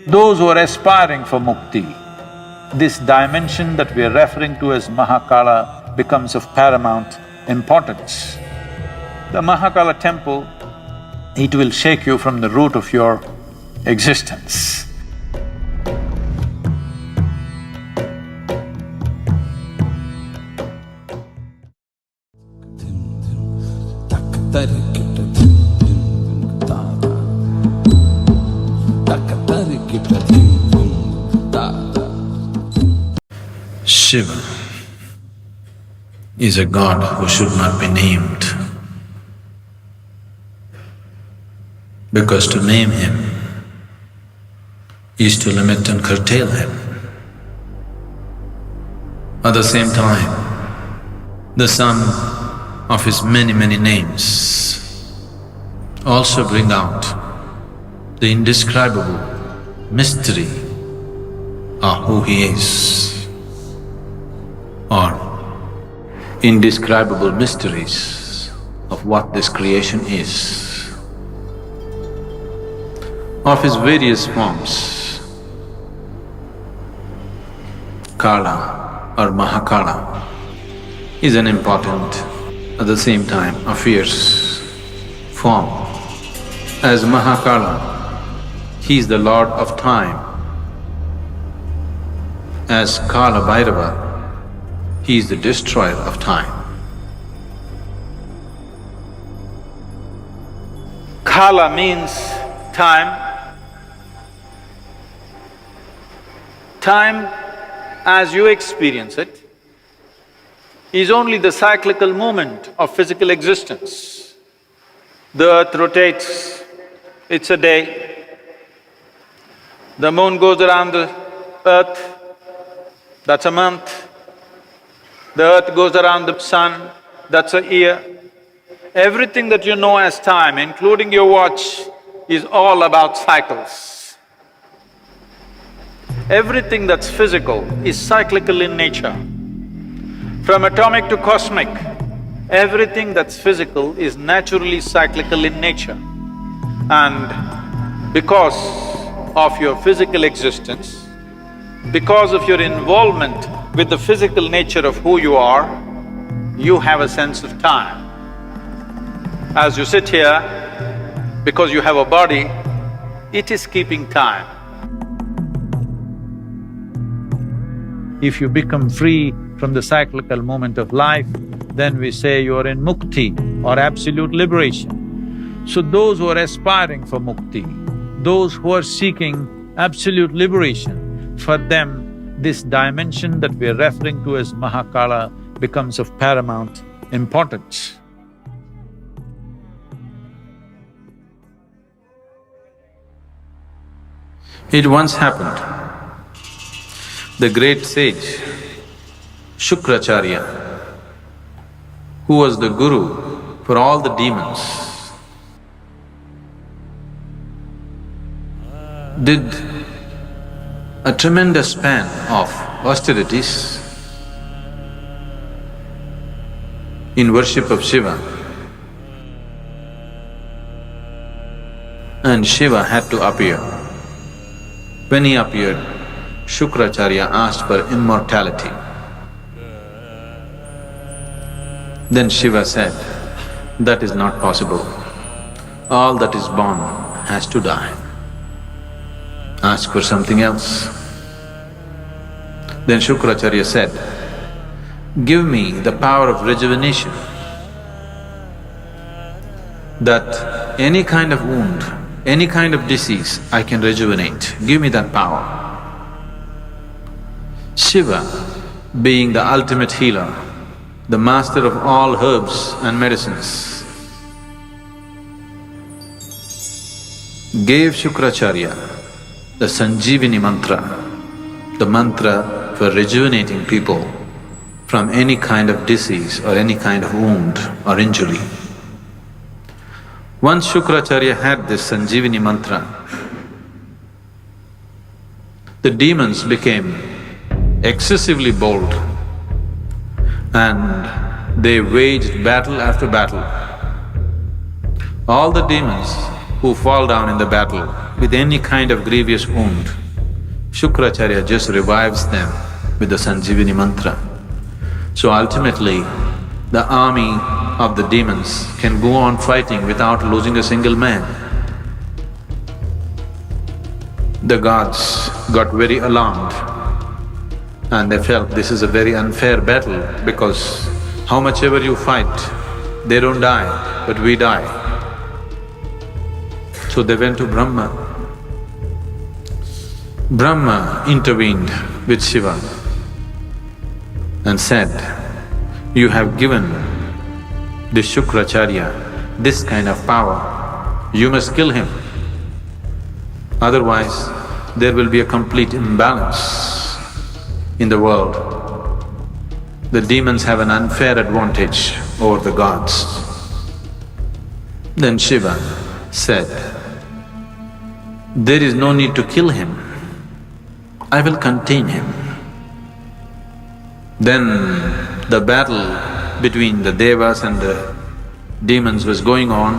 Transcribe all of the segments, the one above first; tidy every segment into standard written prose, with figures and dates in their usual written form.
those who are aspiring for Mukti, this dimension that we are referring to as Mahakala becomes of paramount importance. The Mahakala temple, it will shake you from the root of your existence. Shiva is a god who should not be named, because to name him is to limit and curtail him. At the same time, the sum of his many names also bring out the indescribable mystery of who he is, or indescribable mysteries of what this creation is, of his various forms. Kala or Mahakala is an important, at the same time a fierce form. As Mahakala, he is the lord of time. As kalaBhairava, he is the destroyer of time. Kala means time. Time, as you experience it, is only the cyclical movement of physical existence. The earth rotates, it's a day. The moon goes around the earth, that's a month. The earth goes around the sun, that's a year. Everything that you know as time, including your watch, is all about cycles. Everything that's physical is cyclical in nature. From atomic to cosmic, everything that's physical is naturally cyclical in nature. And because of your physical existence, because of your involvement with the physical nature of who you are, you have a sense of time. As you sit here, because you have a body, it is keeping time. If you become free from the cyclical moment of life, then we say you are in Mukti or absolute liberation. So those who are aspiring for Mukti, those who are seeking absolute liberation, for them this dimension that we are referring to as Mahakala becomes of paramount importance. It once happened, the great sage ShukraCharya, who was the guru for all the demons, did a tremendous span of austerities in worship of Shiva. And Shiva had to appear. When he appeared, ShukraCharya asked for immortality. Then Shiva said, that is not possible. All that is born has to die. Ask for something else. Then ShukraCharya said, give me the power of rejuvenation, that any kind of wound, any kind of disease I can rejuvenate, give me that power. Shiva, being the ultimate healer, the master of all herbs and medicines, gave ShukraCharya the Sajeevani mantra, the mantra for rejuvenating people from any kind of disease or any kind of wound or injury. Once ShukraCharya had this Sajeevani mantra, the demons became excessively bold and they waged battle after battle. All the demons who fall down in the battle with any kind of grievous wound, ShukraCharya just revives them with the Sajeevani mantra. So ultimately, the army of the demons can go on fighting without losing a single man. The gods got very alarmed and they felt this is a very unfair battle because how much ever you fight, they don't die, but we die. So they went to Brahma. Brahma intervened with Shiva and said, "You have given this ShukraCharya this kind of power, you must kill him. Otherwise, there will be a complete imbalance in the world. The demons have an unfair advantage over the gods." Then Shiva said, "There is no need to kill him, I will contain him." Then the battle between the devas and the demons was going on.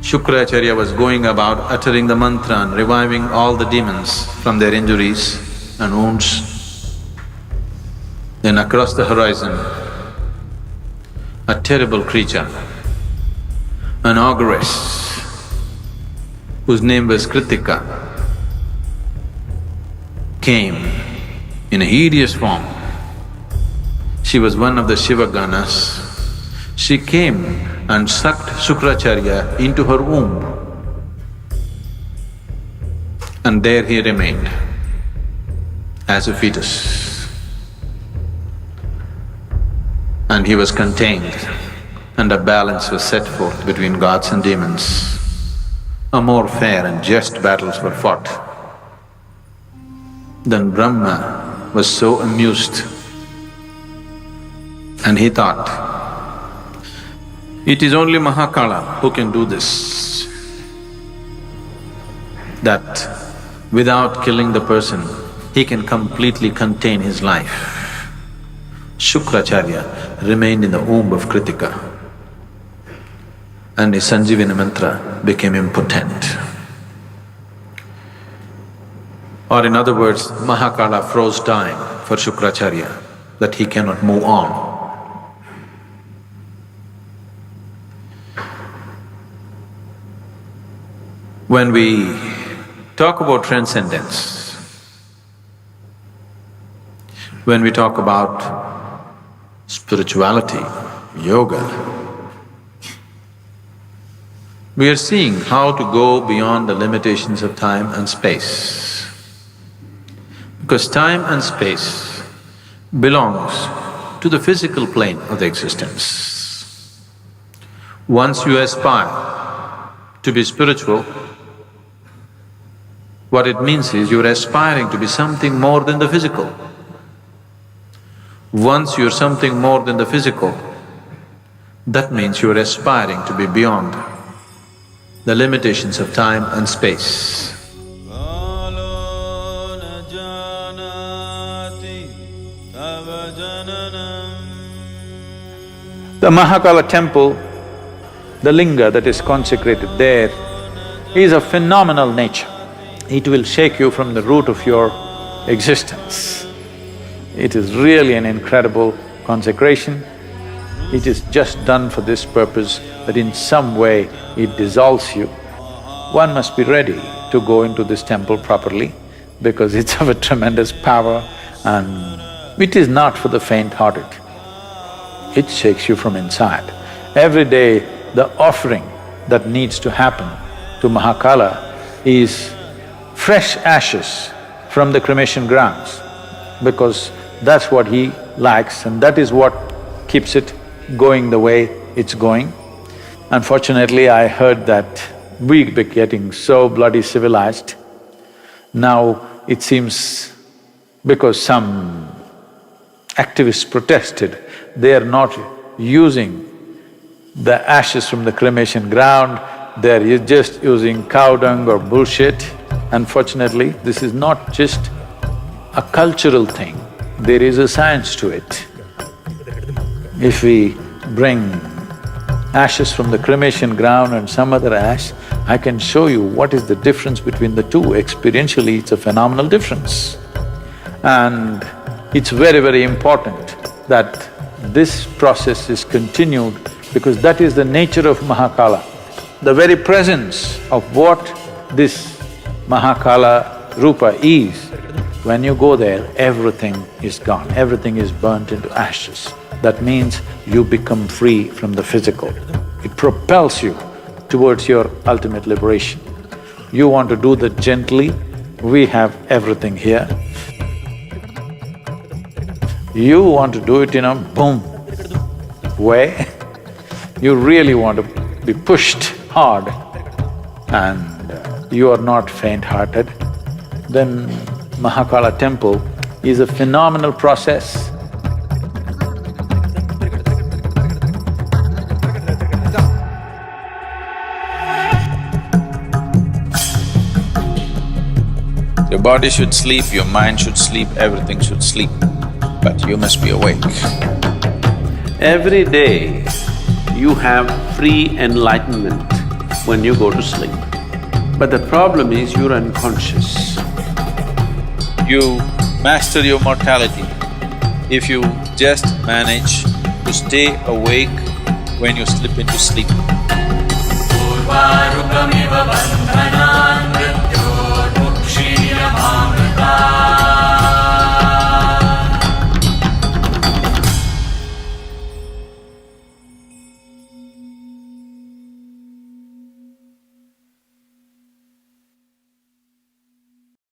ShukraCharya was going about uttering the mantra and reviving all the demons from their injuries and wounds. Then across the horizon, a terrible creature, an ogress whose name was Kritika, came in a hideous form. She was one of the Shiva Ganas. She came and sucked ShukraCharya into her womb. And there he remained as a fetus. And he was contained, and a balance was set forth between gods and demons. A more fair and just battles were fought. Then Brahma was so amused and he thought, it is only Mahakala who can do this. That without killing the person, he can completely contain his life. ShukraCharya remained in the womb of Kritika and his Sajeevani mantra became impotent. Or in other words, Mahakala froze time for ShukraCharya, that he cannot move on. When we talk about transcendence, when we talk about spirituality, yoga, we are seeing how to go beyond the limitations of time and space. Because time and space belongs to the physical plane of the existence. Once you aspire to be spiritual, what it means is you're aspiring to be something more than the physical. Once you're something more than the physical, that means you're aspiring to be beyond the limitations of time and space. The Mahakala temple, the linga that is consecrated there, is of phenomenal nature. It will shake you from the root of your existence. It is really an incredible consecration. It is just done for this purpose, that in some way it dissolves you. One must be ready to go into this temple properly because it's of a tremendous power and it is not for the faint-hearted. It shakes you from inside. Every day, the offering that needs to happen to Mahakala is fresh ashes from the cremation grounds, because that's what he likes and that is what keeps it going the way it's going. Unfortunately, I heard that we're getting so bloody civilized. Now it seems because some activists protested, they are not using the ashes from the cremation ground, they're just using cow dung or bullshit. Unfortunately, this is not just a cultural thing, there is a science to it. If we bring ashes from the cremation ground and some other ash I can show you what is the difference between the two. Experientially, it's a phenomenal difference. And it's very, very important that this process is continued because that is the nature of Mahakala. The very presence of what this Mahakala Rupa is, when you go there, everything is gone, everything is burnt into ashes. That means you become free from the physical. It propels you towards your ultimate liberation. You want to do that gently, we have everything here. You want to do it in a boom way, you really want to be pushed hard and you are not faint-hearted, then Mahakala temple is a phenomenal process. Your body should sleep, your mind should sleep, everything should sleep, but you must be awake. Every day, you have free enlightenment when you go to sleep. But the problem is you're unconscious. You master your mortality if you just manage to stay awake when you slip into sleep.